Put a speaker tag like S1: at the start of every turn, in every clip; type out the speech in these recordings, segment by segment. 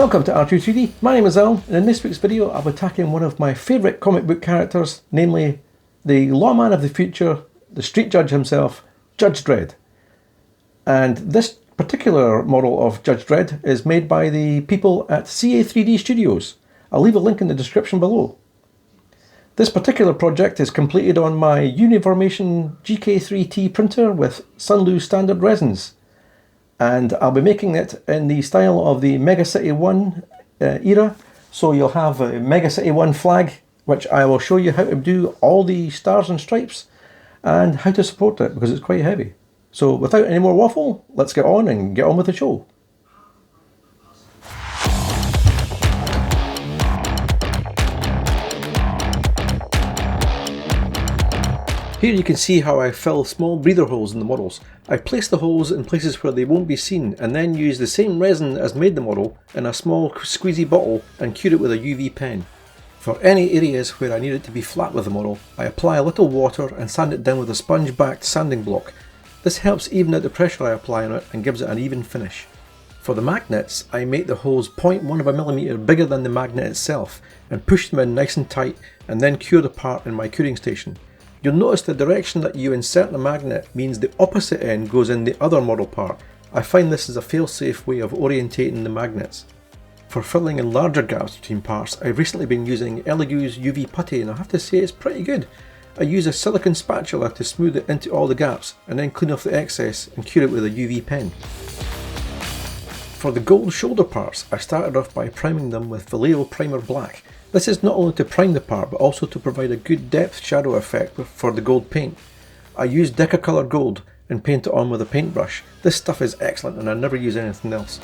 S1: Welcome to R2-3D, my name is Nuln, and in this week's video I'll be tackling one of my favourite comic book characters, namely the lawman of the future, the street judge himself, Judge Dredd. And this particular model of Judge Dredd is made by the people at CA3D Studios. I'll leave a link in the description below. This particular project is completed on my UniFormation GK3T printer with Sunlu standard resins. And I'll be making it in the style of the Mega City 1 era. So you'll have a Mega City 1 flag, which I will show you how to do all the stars and stripes and how to support it because it's quite heavy. So without any more waffle, let's get on with the show. Here you can see how I fill small breather holes in the models. I place the holes in places where they won't be seen and then use the same resin as made the model in a small squeezy bottle and cure it with a UV pen. For any areas where I need it to be flat with the model, I apply a little water and sand it down with a sponge-backed sanding block. This helps even out the pressure I apply on it and gives it an even finish. For the magnets, I make the holes 0.1 of a millimeter bigger than the magnet itself and push them in nice and tight and then cure the part in my curing station. You'll notice the direction that you insert the magnet means the opposite end goes in the other model part. I find this is a fail-safe way of orientating the magnets. For filling in larger gaps between parts, I've recently been using Elegoo's UV Putty and I have to say it's pretty good. I use a silicone spatula to smooth it into all the gaps and then clean off the excess and cure it with a UV pen. For the gold shoulder parts, I started off by priming them with Vallejo Primer Black. This is not only to prime the part but also to provide a good depth shadow effect for the gold paint. I use Decco coloured gold and paint it on with a paintbrush. This stuff is excellent and I never use anything else.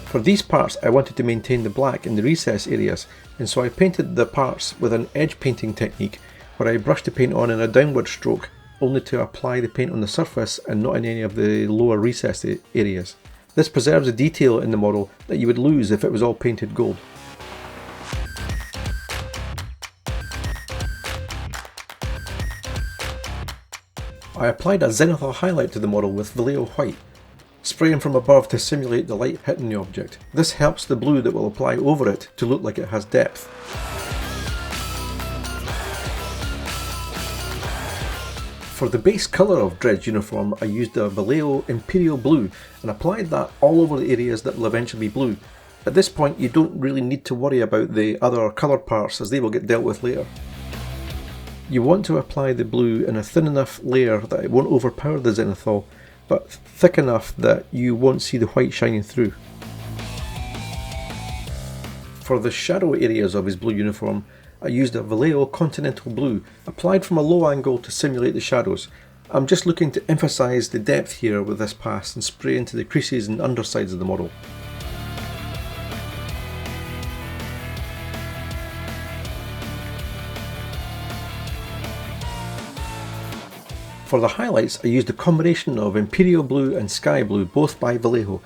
S1: For these parts I wanted to maintain the black in the recess areas and so I painted the parts with an edge painting technique where I brushed the paint on in a downward stroke only to apply the paint on the surface and not in any of the lower recess areas. This preserves the detail in the model that you would lose if it was all painted gold. I applied a Zenithal highlight to the model with Vallejo white, spraying from above to simulate the light hitting the object. This helps the blue that will apply over it to look like it has depth. For the base colour of Dredd's uniform, I used a Vallejo Imperial blue and applied that all over the areas that will eventually be blue. At this point you don't really need to worry about the other coloured parts as they will get dealt with later. You want to apply the blue in a thin enough layer that it won't overpower the Zenithal, but thick enough that you won't see the white shining through. For the shadow areas of his blue uniform, I used a Vallejo Continental Blue, applied from a low angle to simulate the shadows. I'm just looking to emphasise the depth here with this pass and spray into the creases and undersides of the model. For the highlights I used a combination of Imperial Blue and Sky Blue, both by Vallejo.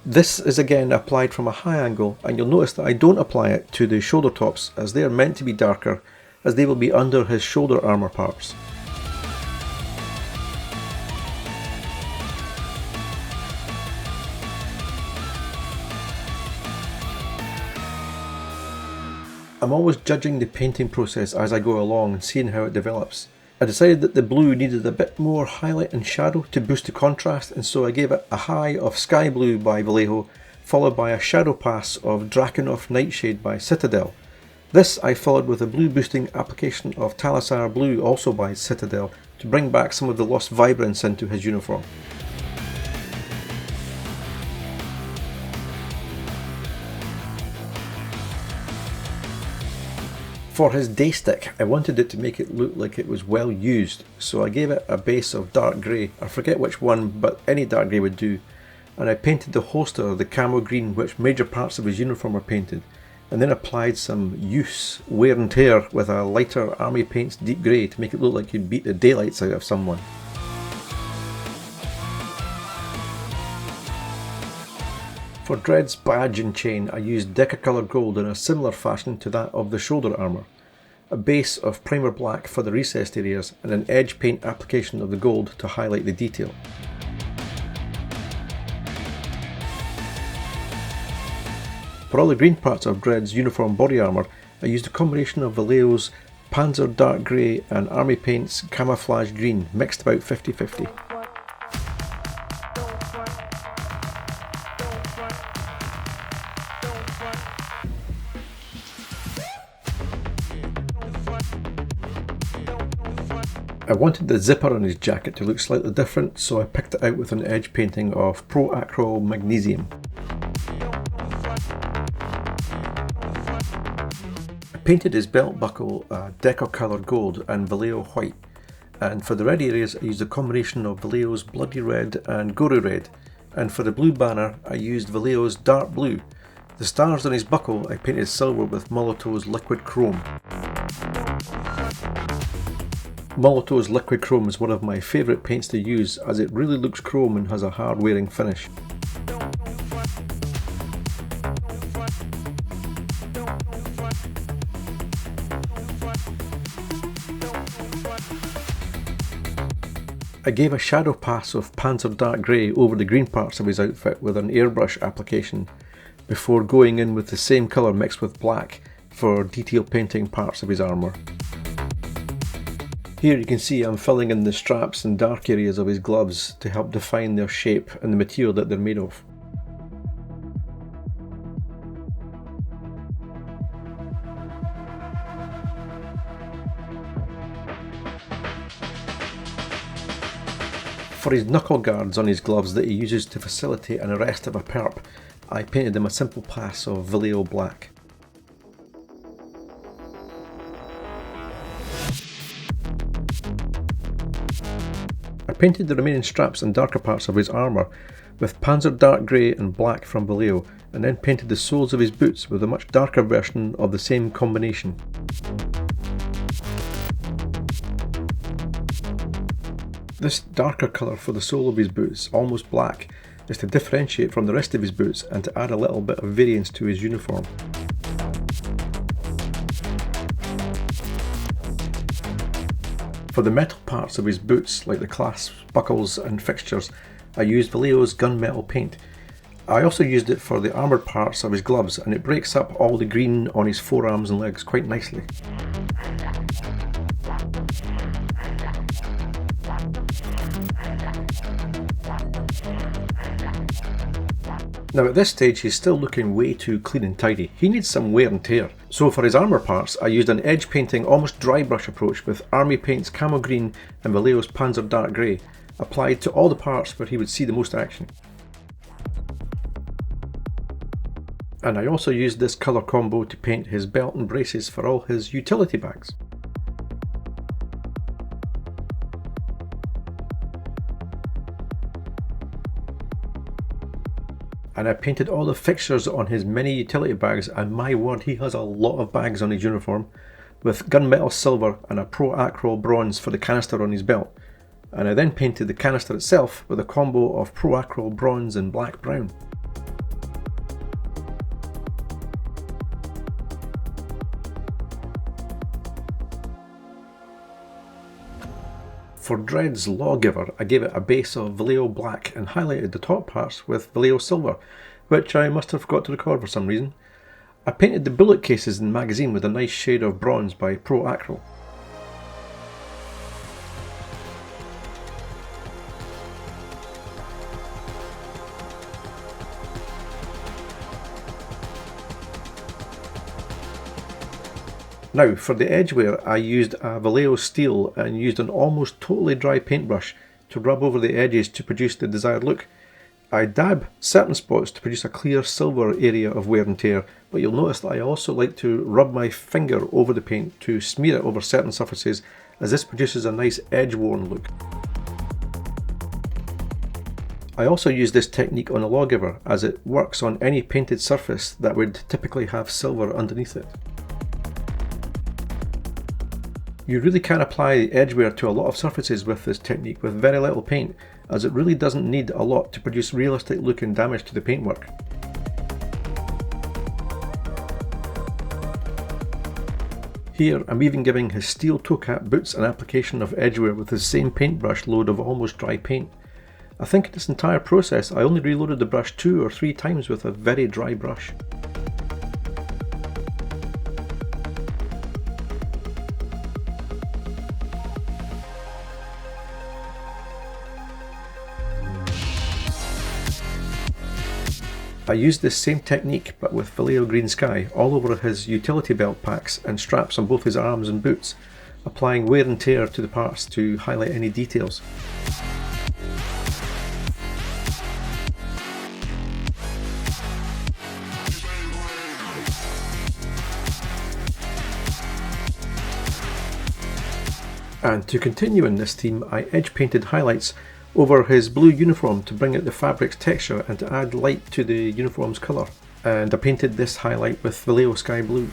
S1: This is again applied from a high angle and you'll notice that I don't apply it to the shoulder tops as they are meant to be darker as they will be under his shoulder armour parts. I'm always judging the painting process as I go along and seeing how it develops. I decided that the blue needed a bit more highlight and shadow to boost the contrast and so I gave it a high of Sky Blue by Vallejo followed by a shadow pass of Drakenhof Nightshade by Citadel. This I followed with a blue boosting application of Talissar Blue also by Citadel to bring back some of the lost vibrance into his uniform. For his Daystick, I wanted it to make it look like it was well used, so I gave it a base of dark grey. I forget which one, but any dark grey would do. And I painted the holster the Camo green, which major parts of his uniform are painted, and then applied some use wear and tear with a lighter Army Paints deep grey to make it look like you'd beat the daylights out of someone. For Dredd's badge and chain I used Decco coloured gold in a similar fashion to that of the shoulder armour. A base of primer black for the recessed areas and an edge paint application of the gold to highlight the detail. For all the green parts of Dredd's uniform body armour, I used a combination of Vallejo's Panzer Dark Grey and Army Paint's Camouflage Green, mixed about 50-50. I wanted the zipper on his jacket to look slightly different, so I picked it out with an edge painting of ProAcryl Magnesium. I painted his belt buckle Decco coloured gold and Vallejo white, and for the red areas I used a combination of Vallejo's Bloody Red and Gory Red, and for the blue banner I used Vallejo's Dark Blue. The stars on his buckle I painted silver with Molotow's Liquid Chrome. Molotow's Liquid Chrome is one of my favourite paints to use as it really looks chrome and has a hard wearing finish. I gave a shadow pass of Panzer Dark Grey over the green parts of his outfit with an airbrush application before going in with the same colour mixed with black for detail painting parts of his armour. Here you can see I'm filling in the straps and dark areas of his gloves to help define their shape and the material that they're made of. For his knuckle guards on his gloves that he uses to facilitate an arrest of a perp, I painted them a simple pass of Vallejo black. I painted the remaining straps and darker parts of his armour with Panzer Dark Grey and black from Vallejo, and then painted the soles of his boots with a much darker version of the same combination. This darker colour for the sole of his boots, almost black, is to differentiate from the rest of his boots and to add a little bit of variance to his uniform. For the metal parts of his boots, like the clasps, buckles and fixtures, I used Vallejo's gunmetal paint. I also used it for the armoured parts of his gloves, and it breaks up all the green on his forearms and legs quite nicely. Now at this stage he's still looking way too clean and tidy. He needs some wear and tear. So for his armour parts I used an edge painting almost dry brush approach with Army Paint's Camo Green and Vallejo's Panzer Dark Grey, applied to all the parts where he would see the most action. And I also used this colour combo to paint his belt and braces for all his utility bags. And I painted all the fixtures on his many utility bags, and my word, he has a lot of bags on his uniform, with gunmetal silver and a ProAcryl bronze for the canister on his belt. And I then painted the canister itself with a combo of ProAcryl bronze and black brown. For Dredd's Lawgiver, I gave it a base of Vallejo black and highlighted the top parts with Vallejo silver, which I must have forgot to record for some reason. I painted the bullet cases in the magazine with a nice shade of bronze by ProAcryl. Now for the edgewear I used a Vallejo steel and used an almost totally dry paintbrush to rub over the edges to produce the desired look. I dab certain spots to produce a clear silver area of wear and tear, but you'll notice that I also like to rub my finger over the paint to smear it over certain surfaces, as this produces a nice edge-worn look. I also use this technique on a Lawgiver as it works on any painted surface that would typically have silver underneath it. You really can apply edgewear to a lot of surfaces with this technique with very little paint, as it really doesn't need a lot to produce realistic look and damage to the paintwork. Here I'm even giving his steel toe cap boots an application of edgewear with the same paintbrush load of almost dry paint. I think in this entire process I only reloaded the brush 2 or 3 times with a very dry brush. I used this same technique but with Vallejo Green Sky all over his utility belt packs and straps on both his arms and boots, applying wear and tear to the parts to highlight any details. And to continue in this theme, I edge painted highlights over his blue uniform to bring out the fabric's texture and to add light to the uniform's colour. And I painted this highlight with Vallejo Sky Blue.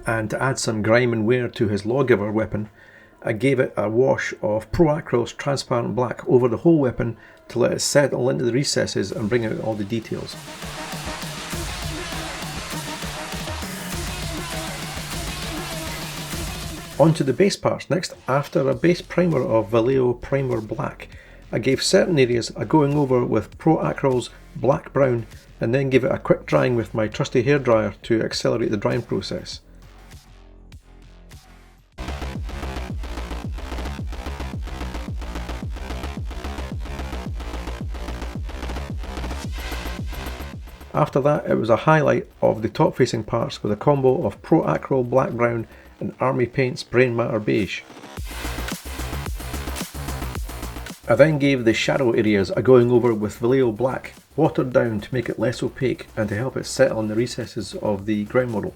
S1: And to add some grime and wear to his lawgiver weapon, I gave it a wash of ProAcryl's transparent black over the whole weapon to let it settle into the recesses and bring out all the details. On to the base parts next. After a base primer of Vallejo Primer Black, I gave certain areas a going over with ProAcryl's Black Brown and then gave it a quick drying with my trusty hairdryer to accelerate the drying process. After that, it was a highlight of the top facing parts with a combo of ProAcryl Black Brown and Army Paints Brain Matter Beige. I then gave the shadow areas a going over with Vallejo Black, watered down to make it less opaque and to help it settle in the recesses of the ground model.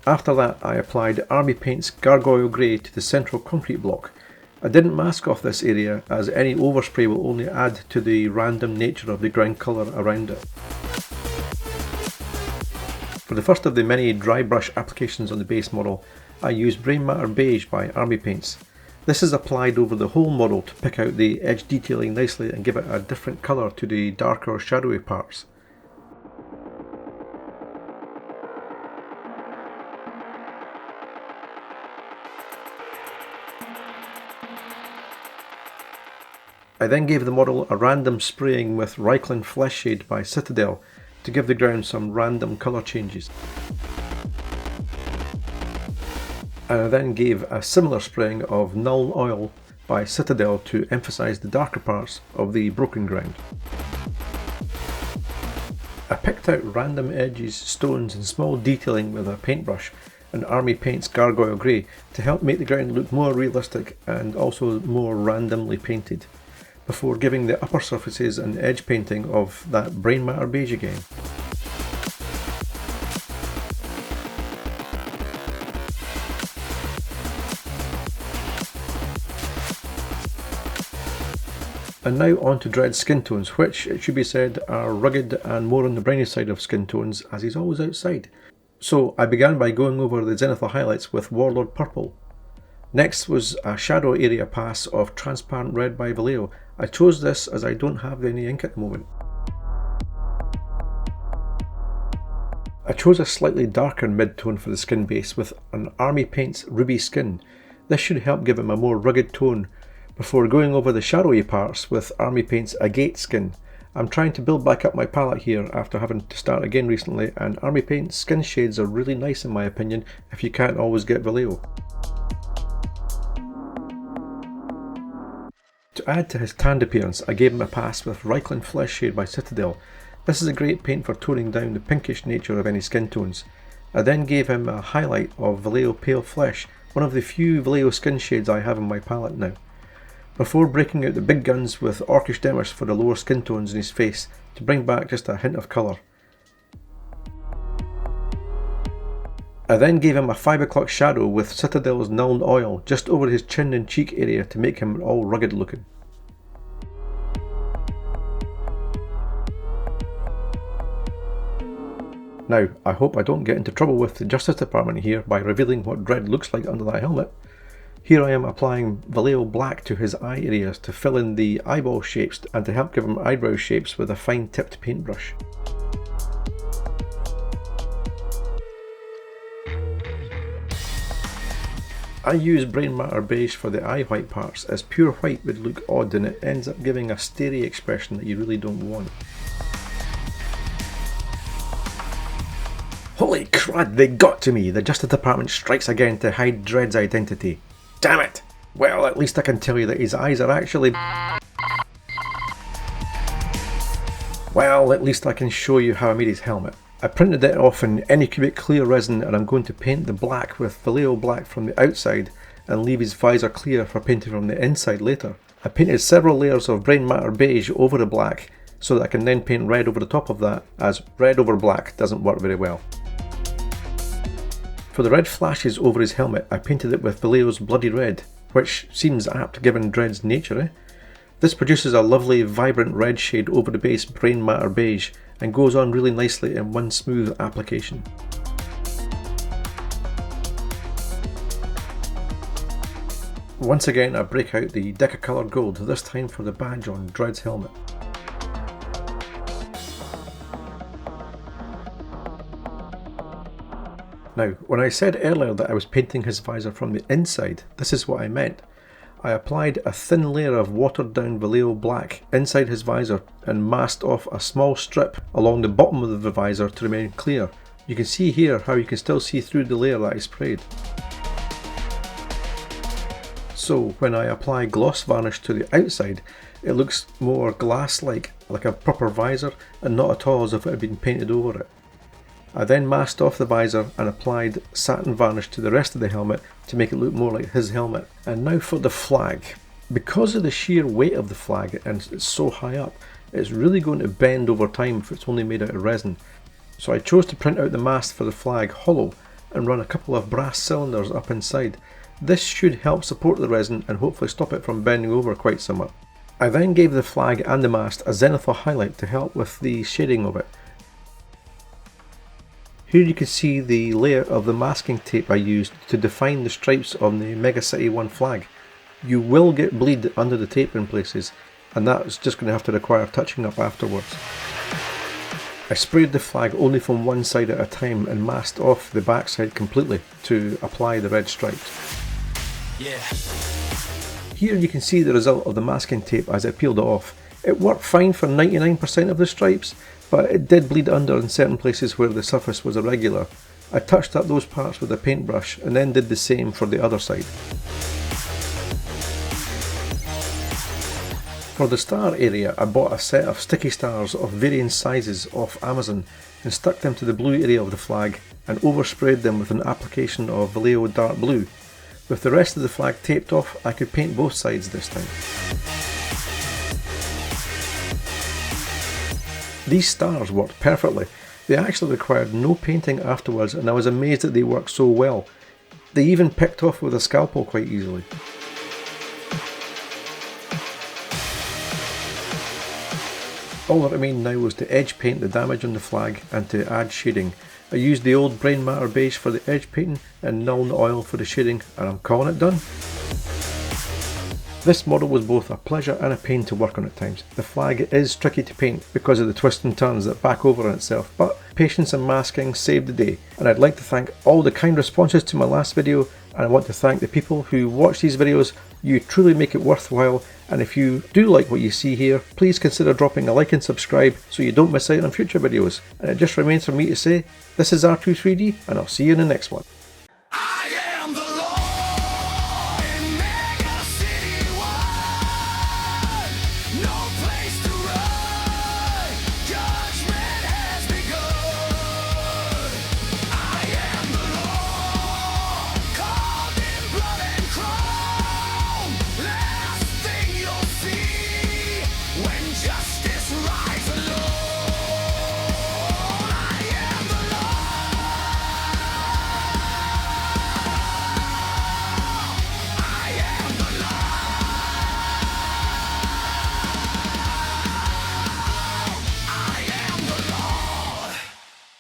S1: After that, I applied Army Paints Gargoyle Grey to the central concrete block. I didn't mask off this area as any overspray will only add to the random nature of the ground colour around it. For the first of the many dry brush applications on the base model, I used Brain Matter Beige by Army Paints. This is applied over the whole model to pick out the edge detailing nicely and give it a different colour to the darker shadowy parts. I then gave the model a random spraying with Reikland Fleshshade by Citadel to give the ground some random colour changes. And I then gave a similar spraying of Nuln oil by Citadel to emphasise the darker parts of the broken ground. I picked out random edges, stones and small detailing with a paintbrush and Army Paints Gargoyle Grey to help make the ground look more realistic and also more randomly painted, before giving the upper surfaces an edge painting of that Brain Matter Beige again. And now on to Dredd's skin tones, which, it should be said, are rugged and more on the briny side of skin tones as he's always outside. So I began by going over the Zenithal highlights with Warlord Purple. Next was a shadow area pass of Transparent Red by Vallejo. I chose this as I don't have any ink at the moment. I chose a slightly darker mid-tone for the skin base with an Army Paints Ruby Skin. This should help give him a more rugged tone, before going over the shadowy parts with Army Paints Agate Skin. I'm trying to build back up my palette here after having to start again recently, and Army Paints skin shades are really nice in my opinion if you can't always get Vallejo. To add to his tanned appearance, I gave him a pass with Reikland Fleshshade by Citadel. This is a great paint for toning down the pinkish nature of any skin tones. I then gave him a highlight of Vallejo Pale Flesh, one of the few Vallejo skin shades I have in my palette now, before breaking out the big guns with Orcish Demis for the lower skin tones in his face to bring back just a hint of colour. I then gave him a 5 o'clock shadow with Citadel's Nuln oil just over his chin and cheek area to make him all rugged looking. Now, I hope I don't get into trouble with the Justice Department here by revealing what Dredd looks like under that helmet. Here I am applying Vallejo Black to his eye areas to fill in the eyeball shapes and to help give him eyebrow shapes with a fine tipped paintbrush. I use Brain Matter Beige for the eye white parts, as pure white would look odd and it ends up giving a starey expression that you really don't want. Holy crud, they got to me! The Justice Department strikes again to hide Dredd's identity. Damn it! Well, at least I can tell you that his eyes are actually... Well, at least I can show you how I made his helmet. I printed it off in Anycubic clear resin, and I'm going to paint the black with Vallejo black from the outside and leave his visor clear for painting from the inside later. I painted several layers of brain matter beige over the black so that I can then paint red over the top of that, as red over black doesn't work very well. For the red flashes over his helmet, I painted it with Vallejo's Bloody Red, which seems apt given Dredd's nature, eh? This produces a lovely vibrant red shade over the base brain matter beige and goes on really nicely in one smooth application. Once again I break out the Decco coloured gold, this time for the badge on Dredd's helmet. Now, when I said earlier that I was painting his visor from the inside, this is what I meant. I applied a thin layer of watered down Vallejo black inside his visor and masked off a small strip along the bottom of the visor to remain clear. You can see here how you can still see through the layer that I sprayed. So when I apply gloss varnish to the outside, it looks more glass-like, like a proper visor, and not at all as if it had been painted over it. I then masked off the visor and applied satin varnish to the rest of the helmet to make it look more like his helmet. And now for the flag. Because of the sheer weight of the flag and it's so high up, it's really going to bend over time if it's only made out of resin. So I chose to print out the mast for the flag hollow and run a couple of brass cylinders up inside. This should help support the resin and hopefully stop it from bending over quite somewhat. I then gave the flag and the mast a Zenithal highlight to help with the shading of it. Here you can see the layer of the masking tape I used to define the stripes on the Mega City 1 flag. You will get bleed under the tape in places, and that's just going to have to require touching up afterwards. I sprayed the flag only from one side at a time and masked off the backside completely to apply the red stripes. Yeah. Here you can see the result of the masking tape as I peeled it off. It worked fine for 99% of the stripes, but it did bleed under in certain places where the surface was irregular. I touched up those parts with a paintbrush and then did the same for the other side. For the star area, I bought a set of sticky stars of varying sizes off Amazon and stuck them to the blue area of the flag and oversprayed them with an application of Vallejo dark blue. With the rest of the flag taped off, I could paint both sides this time. These stars worked perfectly. They actually required no painting afterwards, and I was amazed that they worked so well. They even picked off with a scalpel quite easily. All that remained now was to edge paint the damage on the flag and to add shading. I used the old brain matter beige for the edge painting and Nuln oil for the shading, and I'm calling it done. This model was both a pleasure and a pain to work on at times. The flag is tricky to paint because of the twists and turns that back over on itself, but patience and masking saved the day. And I'd like to thank all the kind responses to my last video, and I want to thank the people who watch these videos. You truly make it worthwhile, and if you do like what you see here, please consider dropping a like and subscribe so you don't miss out on future videos. And it just remains for me to say, this is R23D, and I'll see you in the next one.